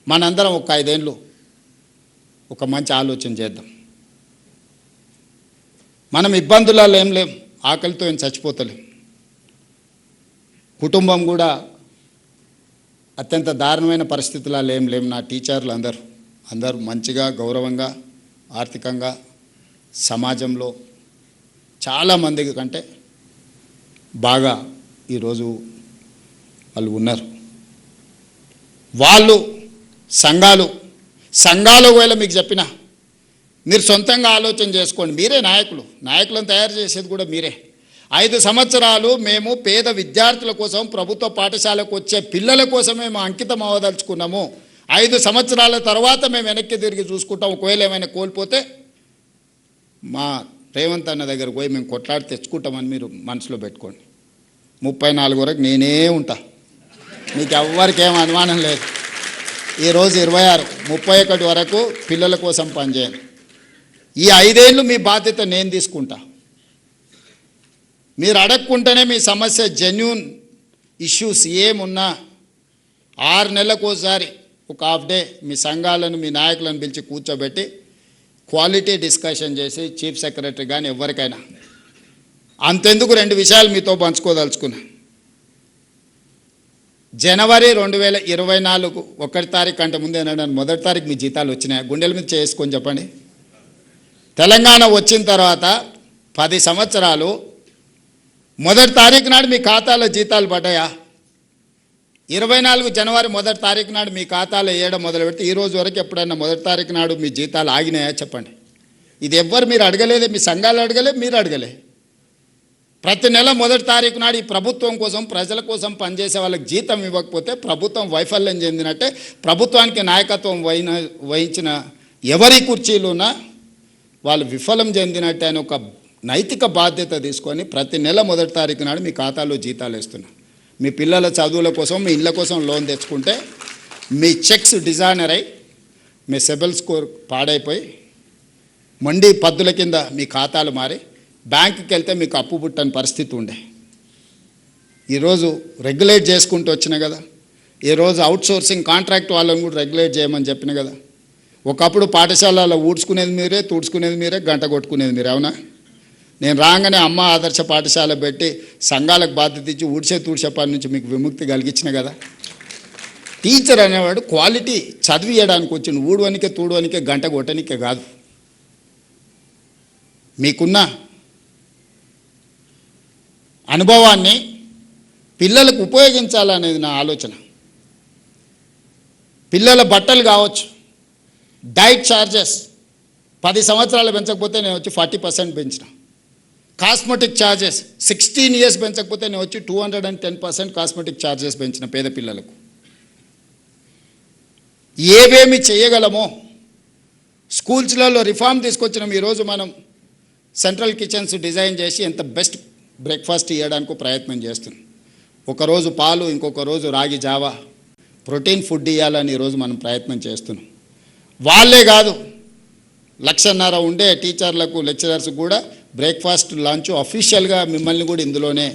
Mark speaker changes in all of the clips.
Speaker 1: మనందరం ఒక 5 ఏళ్ళు ఒక మంచి ఆలోచన చేద్దాం. మనం ఇబ్బందులలో ఏం లేం, ఆకలితో ఏం చచ్చిపోతలేం. కుటుంబం కూడా అత్యంత దారుణమైన పరిస్థితులలో ఏం లేం. నా టీచర్లు అందరూ మంచిగా గౌరవంగా ఆర్థికంగా సమాజంలో చాలామంది కంటే బాగా ఈరోజు వాళ్ళు ఉన్నారు. వాళ్ళు సంఘాలు వేళ మీకు చెప్పిన మీరు సొంతంగా ఆలోచన చేసుకోండి. మీరే నాయకులను తయారు చేసేది కూడా మీరే. 5 సంవత్సరాలు మేము పేద విద్యార్థుల కోసం ప్రభుత్వ పాఠశాలకు వచ్చే పిల్లల కోసమే మేము అంకితం అవ్వదలుచుకున్నాము. 5 సంవత్సరాల తర్వాత మేము వెనక్కి తిరిగి చూసుకుంటాం. ఒకవేళ ఏమైనా కోల్పోతే మా రేవంత్ అన్న దగ్గరకు పోయి మేము కొట్లాడి తెచ్చుకుంటామని మీరు మనసులో పెట్టుకోండి. 34 వరకు నేనే ఉంటా, మీకు ఎవ్వరికి ఏం అనుమానం లేదు. ఈరోజు 26, 31 వరకు పిల్లల కోసం పనిచేయండి. ఈ 5 ఏళ్ళు మీ బాధ్యత నేను తీసుకుంటా. మీరు అడగకుంటేనే మీ సమస్య జెన్యూన్ ఇష్యూస్ ఏమున్నా 6 నెలలకు ఒకసారి ఒక హాఫ్ డే మీ సంఘాలను మీ నాయకులను పిలిచి కూర్చోబెట్టి క్వాలిటీ డిస్కషన్ చేసి చీఫ్ సెక్రటరీ కానీ ఎవరికైనా అంతెందుకు 2 విషయాలు మీతో పంచుకోదలుచుకున్నా. జనవరి 2024 1 తారీఖు కంటే ముందే ఏనాడు 1 తారీఖు మీ జీతాలు వచ్చినాయి? గుండెల మీద చేసుకొని చెప్పండి. తెలంగాణ వచ్చిన తర్వాత 10 సంవత్సరాలు 1 తారీఖు నాడు మీ ఖాతాలో జీతాలు పడ్డాయా? 24 జనవరి 1 తారీఖు నాడు మీ ఖాతాలో వేయడం మొదలు పెడితే ఈ రోజు వరకు ఎప్పుడైనా 1 తారీఖు నాడు మీ జీతాలు ఆగినాయా చెప్పండి. ఇది ఎవ్వరు మీరు అడగలేదు, మీ సంఘాలు అడగలే, మీరు అడగలే. ప్రతి నెల 1 తారీఖు నాడు ఈ ప్రభుత్వం కోసం ప్రజల కోసం పనిచేసే వాళ్ళకి జీతం ఇవ్వకపోతే ప్రభుత్వం వైఫల్యం చెందినట్టే. ప్రభుత్వానికి నాయకత్వం వహించిన ఎవరి కుర్చీలున్నా వాళ్ళు విఫలం చెందినట్టే అని ఒక నైతిక బాధ్యత తీసుకొని ప్రతి నెల 1 తారీఖు నాడు మీ ఖాతాలో జీతాలు వేస్తున్నా. మీ పిల్లల చదువుల కోసం మీ ఇళ్ళ కోసం లోన్ తెచ్చుకుంటే మీ చెక్స్ డిజైనర్ అయి మీ సిబిల్ స్కోర్ పాడైపోయి మండి పద్దుల కింద మీ ఖాతాలు మారి బ్యాంకుకి వెళ్తే మీకు అప్పు పుట్టని పరిస్థితి ఉండే. ఈరోజు రెగ్యులేట్ చేసుకుంటూ వచ్చిన కదా. ఈరోజు అవుట్సోర్సింగ్ కాంట్రాక్ట్ వాళ్ళని కూడా రెగ్యులేట్ చేయమని చెప్పిన కదా. ఒకప్పుడు పాఠశాలలో ఊడ్చుకునేది మీరే, తుడుచుకునేది మీరే, గంట కొట్టుకునేది మీరే, అవునా? నేను రాగానే అమ్మ ఆదర్శ పాఠశాల పెట్టి సంఘాలకు బాధ్యత ఇచ్చి తుడిచే పని నుంచి మీకు విముక్తి కలిగించిన కదా. టీచర్ అనేవాడు క్వాలిటీ చదివియడానికి వచ్చిన ఊడవనికే తూడవనికే గంట కొట్టనికే కాదు. మీకున్న అనుభవాన్ని పిల్లలకు ఉపయోగించాలనేది నా ఆలోచన. పిల్లల బట్టలు కావచ్చు, డైట్ ఛార్జెస్ 10 సంవత్సరాలు పెంచకపోతే నేను వచ్చి 40% పెంచిన. కాస్మెటిక్ ఛార్జెస్ 16 ఇయర్స్ పెంచకపోతే నేను వచ్చి 210% కాస్మెటిక్ ఛార్జెస్ పెంచిన పేద పిల్లలకు. ఏవేమి చేయగలమో స్కూల్స్లలో రిఫార్మ్ తీసుకొచ్చినాం. ఈరోజు మనం సెంట్రల్ కిచెన్స్ డిజైన్ చేసి ఎంత బెస్ట్ బ్రేక్ఫాస్ట్ ఇవ్వడానికి ప్రయత్నం చేస్తున్నాం. ఒకరోజు పాలు, ఇంకొక రోజు రాగి జావా, ప్రోటీన్ ఫుడ్ ఇవ్వాలని ఈరోజు మనం ప్రయత్నం చేస్తున్నాం. వాళ్ళే కాదు, 1,50,000 ఉండే టీచర్లకు లెక్చరర్స్ కూడా బ్రేక్ఫాస్ట్ లంచ్ అఫీషియల్గా మిమ్మల్ని కూడా ఇందులోనే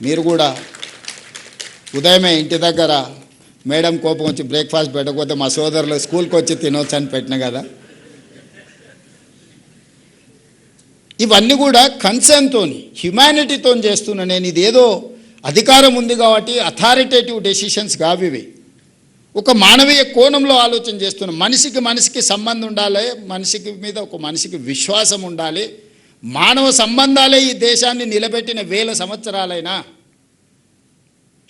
Speaker 1: మీరు కూడా ఉదయమే ఇంటి దగ్గర మేడం కోపం వచ్చి బ్రేక్ఫాస్ట్ పెట్టకపోతే మా సోదరులు స్కూల్కి వచ్చి తినవచ్చు అని పెట్టిన కదా. ఇవన్నీ కూడా కన్సర్న్తో హ్యుమానిటీతో చేస్తున్నా నేను. ఇదేదో అధికారం ఉంది కాబట్టి అథారిటేటివ్ డెసిషన్స్ కావివి. ఒక మానవీయ కోణంలో ఆలోచన చేస్తున్నాం. మనిషికి సంబంధం ఉండాలి, మనిషికి విశ్వాసం ఉండాలి. మానవ సంబంధాలే ఈ దేశాన్ని నిలబెట్టిన 1000 సంవత్సరాలైనా.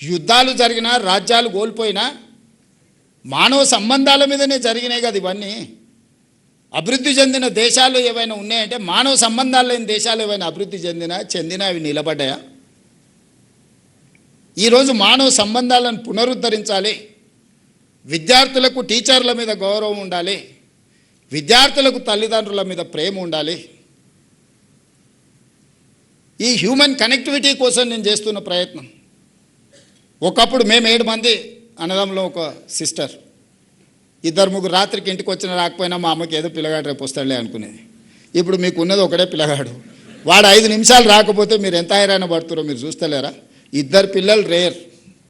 Speaker 1: యుద్ధాలు జరిగినా, రాజ్యాలు కోల్పోయినా మానవ సంబంధాల మీదనే జరిగినాయి కదా ఇవన్నీ. అభివృద్ధి చెందిన దేశాలు ఏవైనా ఉన్నాయంటే మానవ సంబంధాలు లేని దేశాలు ఏవైనా అభివృద్ధి చెందినా అవి నిలబడ్డాయా? ఈరోజు మానవ సంబంధాలను పునరుద్ధరించాలి. విద్యార్థులకు టీచర్ల మీద గౌరవం ఉండాలి, విద్యార్థులకు తల్లిదండ్రుల మీద ప్రేమ ఉండాలి. ఈ హ్యూమన్ కనెక్టివిటీ కోసం నేను చేస్తున్న ప్రయత్నం. ఒకప్పుడు మేము 7 మంది అన్నదమ్ములో ఒక సిస్టర్, 2-3 రాత్రికి ఇంటికి వచ్చిన రాకపోయినా మా అమ్మకి ఏదో పిల్లగాడు రేపు వస్తాడులే అనుకునేది. ఇప్పుడు మీకు ఉన్నది ఒకడే పిల్లగాడు. వాడు 5 నిమిషాలు రాకపోతే మీరు ఎంత హైరాణ పడుతున్నారో మీరు చూస్తలేరా? 2 పిల్లలు రేర్.